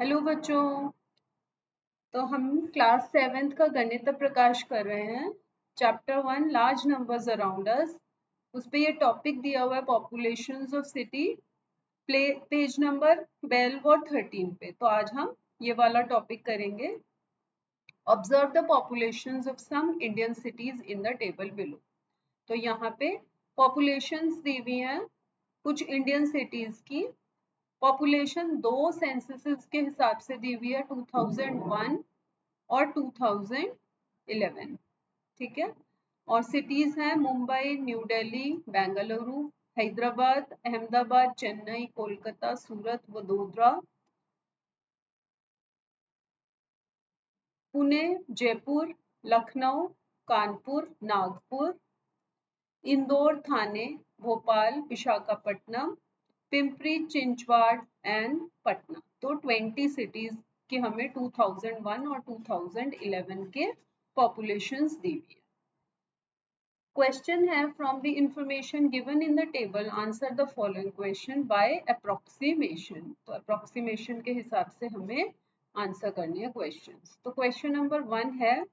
Hello बच्चों। तो हम क्लास 7th का गणित प्रकाश कर रहे हैं। Chapter 1 large numbers around us. उस पे ये टॉपिक दिया हुआ है populations of city. Page number 12 और 13 पे। तो आज हम ये वाला टॉपिक करेंगे। Observe the populations of some Indian cities in the table below. तो यहाँ पे पॉपुलेशंस दी हुई हैं कुछ इंडियन सिटीज की। पॉपुलेशन दो सेंससेस के हिसाब से दी हुई है, 2001 और 2011। ठीक है। और सिटीज हैं Mumbai, new Delhi, Bengaluru, Hyderabad, Ahmedabad, Chennai, Kolkata, Surat, Vadodara, Pune, Jaipur, Lucknow, Kanpur, Nagpur, Indore, Thane, Bhopal, Visakhapatnam, Pimpri Chinchwad and Patna. तो 20 सिटीज के हमें 2001 और 2011 के पॉपुलेशंस दी हुई है। क्वेश्चन है from the information given in the table answer the following question by approximation. तो अप्रोक्सीमेशन के हिसाब से हमें आंसर करनी है क्वेश्चंस। तो क्वेश्चन नंबर 1 है,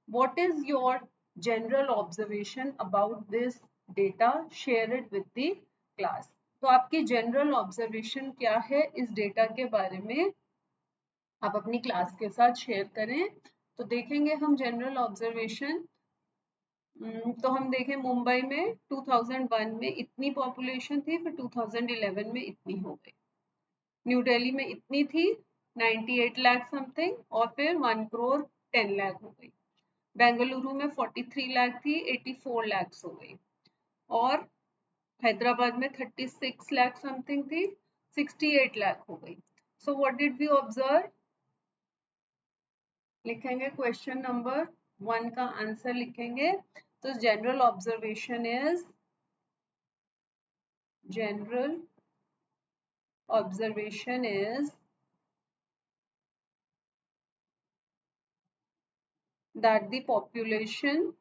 what is your general observation about this data, share it with the class. तो आपकी जनरल ऑब्जर्वेशन क्या है इस डेटा के बारे में, आप अपनी क्लास के साथ शेयर करें। तो देखेंगे हम जनरल ऑब्जर्वेशन। तो हम देखें मुंबई में 2001 में इतनी पॉपुलेशन थी, फिर 2011 में इतनी हो गई। न्यू दिल्ली में इतनी थी 98 लाख समथिंग, और फिर 1 करोड़ 10 लाख हो गई। बेंगलुरु में 43 लाख थी, 84 लाख हो गई। और हैदराबाद में 36 लाख समथिंग थी, 68 लाख हो गई। So what did we observe, लिखेंगे क्वेश्चन नंबर 1 का आंसर लिखेंगे। तो general observation is, general observation is that the population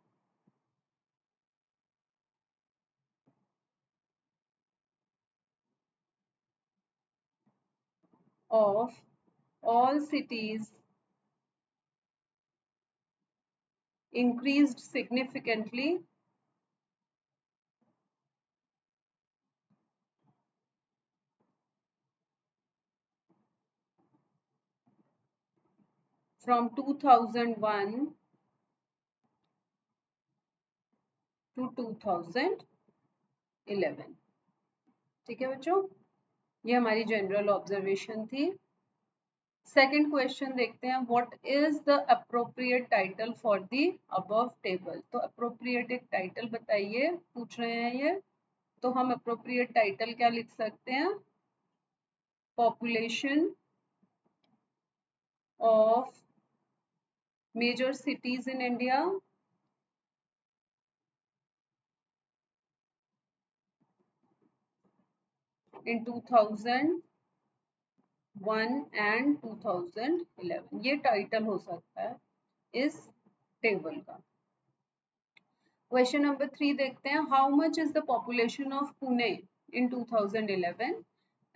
of all cities increased significantly from 2001 to 2011। ठीक है बच्चों, ये हमारी जनरल ऑब्जर्वेशन थी। सेकंड क्वेश्चन देखते हैं, what is the appropriate title for the above table. तो अप्रोप्रिएट एक टाइटल बताइए, पूछ रहे हैं ये। तो हम अप्रोप्रिएट टाइटल क्या लिख सकते हैं, population of major cities in India in 2001 and 2011, ये टाइटल हो सकता है इस टेबल का। क्वेश्चन नंबर 3 देखते हैं, how much is the population of Pune in 2011,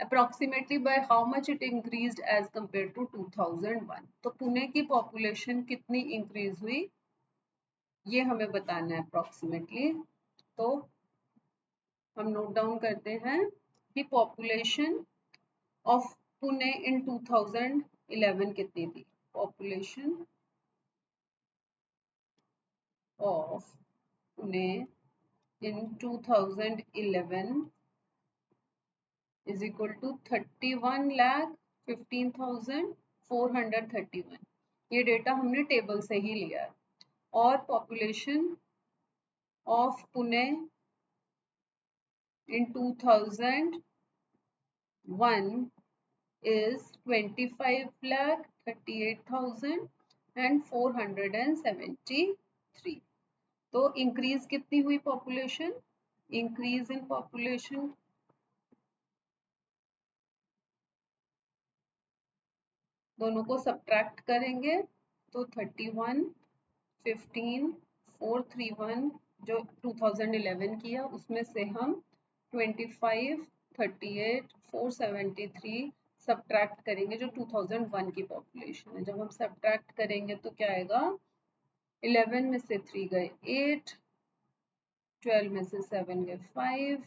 approximately by how much it increased as compare to 2001। तो पुणे की पॉपुलेशन कितनी इंक्रीज हुई ये हमें बताना है अप्रोक्सीमेटली। तो हम नोट डाउन करते हैं कि पॉपुलेशन ऑफ पुणे इन 2011 कितनी थी। Population of Pune in 2011 is equal to 31,15,431। ये डेटा हमने टेबल से ही लिया है। और population of Pune in 2001 is 25,38,473। तो इंक्रीज कितनी हुई पॉपुलेशन, इंक्रीज इन पॉपुलेशन दोनों को सब्ट्रैक्ट करेंगे तो 31,15,431 जो 2011 किया उसमें से हम 25,38,473 सब्ट्रैक्ट करेंगे जो 2001 की पॉपुलेशन है। जब हम सब्ट्रैक्ट करेंगे तो क्या आएगा, 11 में से 3 गए 8, 12 में से 7 गए 5,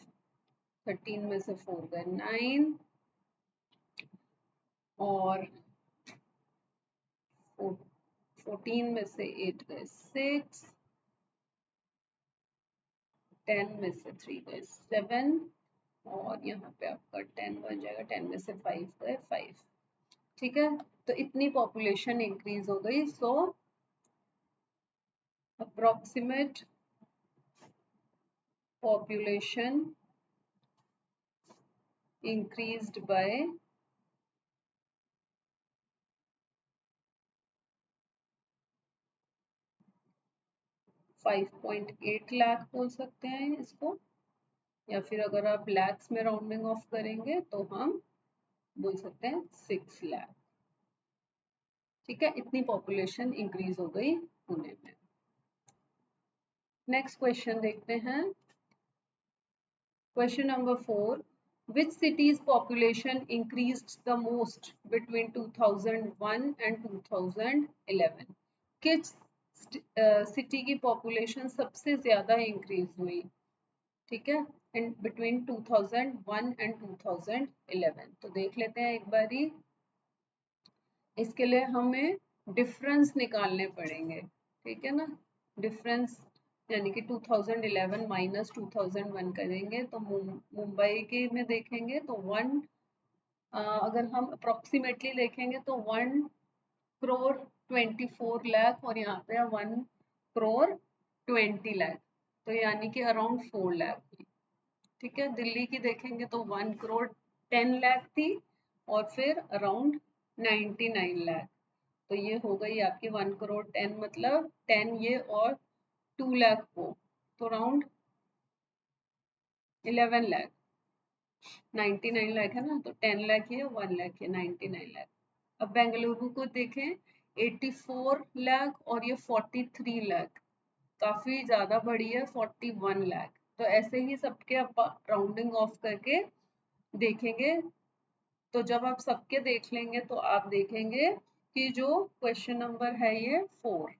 13 में से 4 गए 9 और 14 में से 8 गए 6, 10 में से 3 गए 7 और यहाँ पे आपका 10 बन जाएगा, 10 में से 5 गए 5। ठीक है, तो इतनी पॉपुलेशन इंक्रीज हो गई। So approximate population increased by 5.8 lakh बोल सकते हैं इसको, या फिर अगर आप लैक्स में राउंडिंग ऑफ करेंगे तो हम बोल सकते हैं 6 लाख। ठीक है, इतनी पॉपुलेशन इंक्रीज हो गई पुणे में। नेक्स्ट क्वेश्चन देखते हैं, question number 4, which city's population increased the most between 2001 and 2011? किस सिटी की पॉपुलेशन सबसे ज्यादा इंक्रीज हुई, ठीक है, इन बिटवीन 2001 एंड 2011? तो देख लेते हैं एक बारी। इसके लिए हमें डिफरेंस निकालने पड़ेंगे, ठीक है ना। डिफरेंस यानी कि 2011 माइनस 2001 करेंगे तो मुंबई के में देखेंगे तो अगर हम अप्रोक्सीमेटली देखेंगे तो 1 करोड़ 24 लाख और यहाँ पे 1 करोड़ 20 लाख, तो यानी कि अराउंड 4 लाख। ठीक है, दिल्ली की देखेंगे तो 1 करोड़ 10 लाख थी और फिर अराउंड 99 लाख। तो ये हो गई आपकी 1 करोड़ 10, मतलब 10 ये और 2 लाख वो, तो अराउंड 11 लाख। 99 लाख है ना, तो 10 लाख ये 1 लाख ये 99 लाख। अब बेंगलुरु को देखें 84 लाख और ये 43 लाख, काफी ज्यादा बड़ी है 41 लाख। तो ऐसे ही सबके आप राउंडिंग ऑफ करके देखेंगे, तो जब आप सबके देख लेंगे तो आप देखेंगे कि जो क्वेश्चन नंबर है ये 4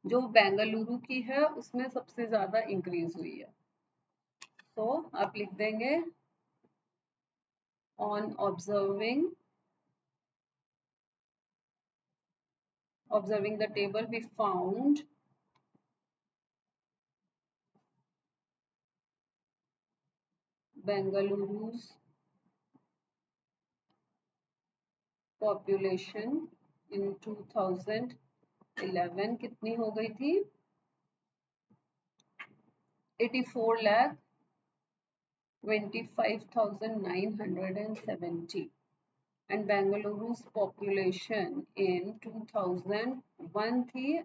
जो बेंगलुरु की है उसमें सबसे ज्यादा इंक्रीज हुई है। तो आप लिख देंगे on observing the table we found Bengaluru's population in 2011 कितनी हो गई थी, 84,25,970 and Bengaluru's population in 2001 थी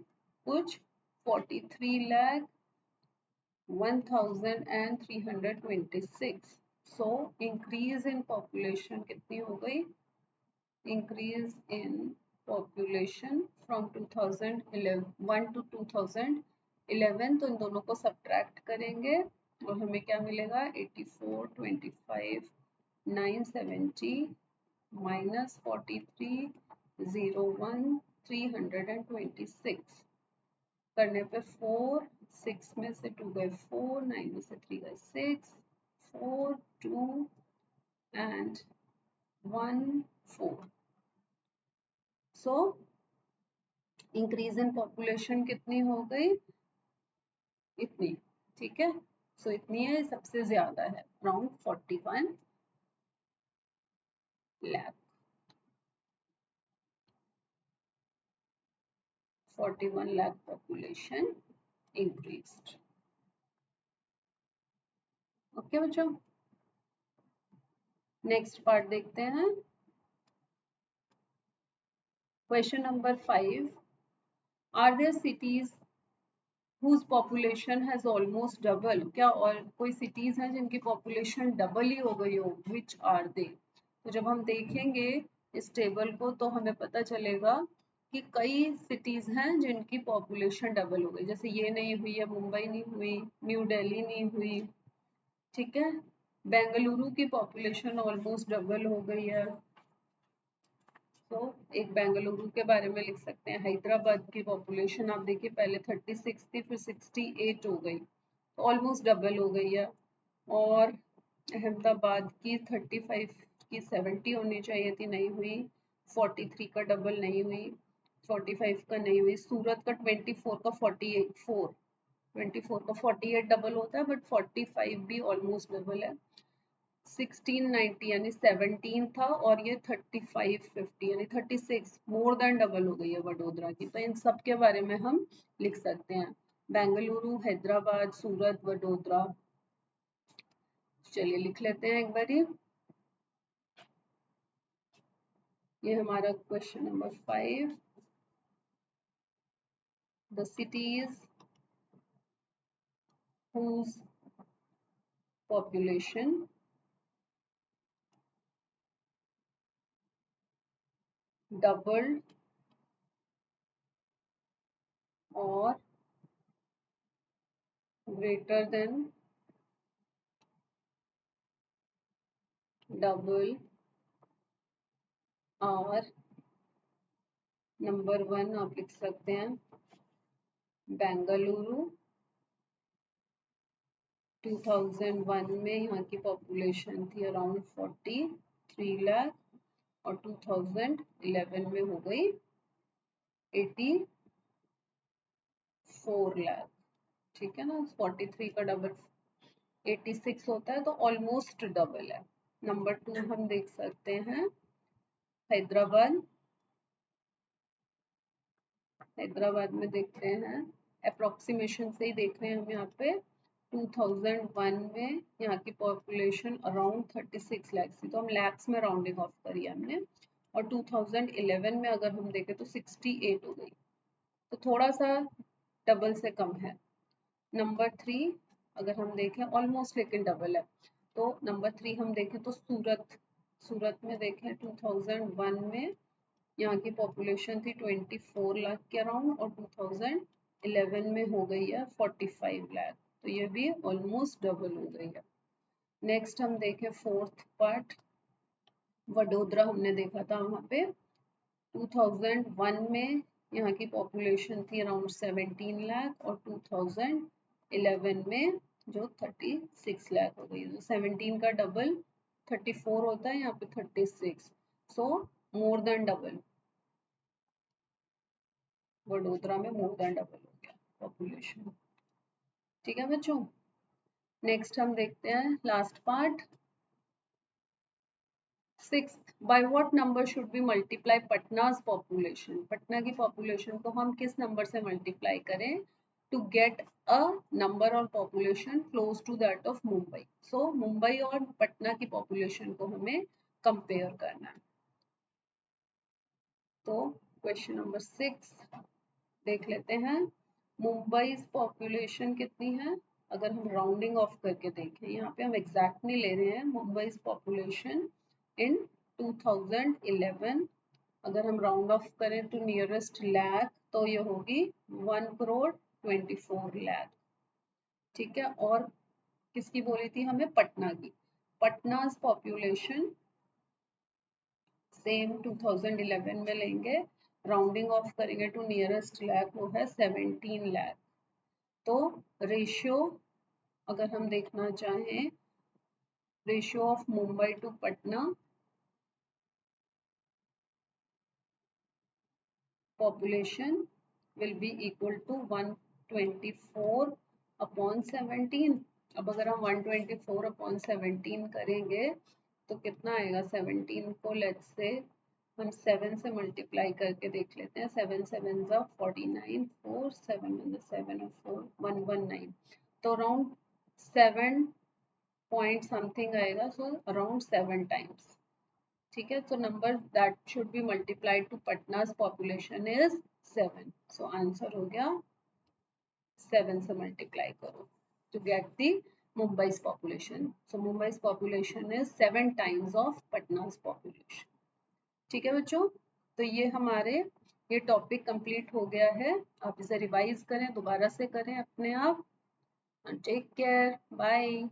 कुछ 43,01,326। So increase in population कितनी हो गई, increase in population from 2001 to 2011, तो इन दोनों को सब्ट्रैक्ट करेंगे और हमें क्या मिलेगा, 84,25,970 minus 43,01,326 करने पे 4, 6 में से 2 गए 4, 9 में से 3 गए 6, 4, 2 and 1, 4। So increase in population कितनी हो गई, इतनी। ठीक है, सो इतनी है, सबसे ज्यादा है around 41 lakh. 41 lakh population increased. Okay बच्चों, नेक्स्ट पार्ट देखते हैं, question number 5, are there cities whose population has almost double? क्या और कोई सिटीज हैं जिनकी पॉपुलेशन डबल ही हो गई हो, which are they? तो जब हम देखेंगे इस टेबल को तो हमें पता चलेगा कि कई सिटीज हैं जिनकी पॉपुलेशन डबल हो गई। जैसे ये नहीं हुई है, मुंबई नहीं हुई, न्यू दिल्ली नहीं हुई, ठीक है, बेंगलुरु की पॉपुलेशन ऑलमोस्ट डबल हो गई है, तो एक बेंगलुरु के बारे में लिख सकते हैं। हैदराबाद की पॉपुलेशन आप देखिए पहले 36 थी, फिर 68 हो गई, तो ऑलमोस्ट डबल हो गई है। और अहमदाबाद की 35 की 70 होनी चाहिए थी, नहीं हुई। 43 का डबल नहीं हुई, 45 का नहीं हुई। सूरत का 24 का 48 24 का 48 डबल होता है, बट 45 भी ऑलमोस्ट डबल है। 1690 यानी 17 था, और ये 3550 यानी 36 मोर देन डबल हो गई है वडोदरा की। तो इन सब के बारे में हम लिख सकते हैं, बेंगलुरु, हैदराबाद, सूरत, वडोदरा। चलिए लिख लेते हैं एक बार ये हमारा question number 5। The cities whose population doubled or greater than double are, number 1 आप लिख सकते हैं बेंगलुरु। 2001 में यहाँ की पॉपुलेशन थी अराउंड 43 लाख, और 2011 में हो गई 84 लाख। ठीक है ना, 43 का डबल 86 होता है, तो ऑलमोस्ट डबल है। नंबर 2 हम देख सकते हैं हैदराबाद। हैदराबाद में देखते हैं, अप्रोक्सीमेशन से ही देख रहे हैं हम यहाँ पे। 2001 में यहाँ की पॉपुलेशन अराउंड 36 लाख थी, तो हम लैक्स में राउंडिंग ऑफ करी हमने। और 2011 में अगर हम देखें तो 68 हो गई, तो थोड़ा सा डबल से कम है। नंबर 3 अगर हम देखें ऑलमोस्ट लेकिन डबल है, तो नंबर 3 हम देखें तो सूरत। सूरत में देखें 2001 में यहाँ की पॉपुलेशन थी 24 लाख के अराउंड, और 2011 में हो गई है 45 लाख, तो ये भी ऑलमोस्ट डबल हो गई है। नेक्स्ट हम देखें फोर्थ पार्ट, वडोदरा हमने देखा था वहाँ पे 2001 में यहाँ की पॉपुलेशन थी अराउंड 17 लाख, और 2011 में जो 36 लाख हो गई। तो 17 का डबल 34 होता है, यहाँ पे 36, सो मोर देन डबल। वडोदरा में मोर देन डबल हो गया पॉपुलेशन। ठीक है बच्चों, नेक्स्ट हम देखते हैं last part. 6th, by what number should be multiply Patna's population. Patna की पॉपुलेशन को हम किस नंबर से मल्टीप्लाई करें टू गेट अ नंबर और population close to that of Mumbai. So Mumbai और पटना की पॉपुलेशन को हमें कंपेयर करना है। तो क्वेश्चन नंबर 6 देख लेते हैं। मुंबई पॉपुलेशन कितनी है, अगर हम राउंडिंग ऑफ करके देखें, यहाँ पे हम एग्जैक्ट नहीं ले रहे हैं। मुंबई पॉपुलेशन इन 2011 अगर हम राउंड ऑफ करें टू नियरेस्ट लैख, तो ये होगी 1,24 लाख। ठीक है, और किसकी बोली थी हमें, पटना की। पटना पॉपुलेशन सेम 2011 में लेंगे, राउंडिंग ऑफ करेंगे टू नियरेस्ट लैख, वो है 17 लाख। तो रेशियो अगर हम देखना चाहें, ratio of Mumbai to Patna population will be equal to 124/17। अब अगर हम 124/17 करेंगे तो कितना आएगा, 17 को लेट्स से हम 7 से मल्टीप्लाई करके देख लेते हैं। 7 7 जा 49, 4 7 7 और 4 119, तो अराउंड 7 पॉइंट समथिंग आएगा, सो अराउंड 7 टाइम्स। ठीक है, तो number that should be multiplied to Patna's population is 7। So answer हो गया 7 से मल्टीप्लाई करो to get the Mumbai's population. So Mumbai's population is 7 times of Patna's population. ठीक है बच्चों, तो ये हमारे ये टॉपिक कंप्लीट हो गया है। आप इसे रिवाइज करें, दोबारा से करें अपने आप। Take care, bye.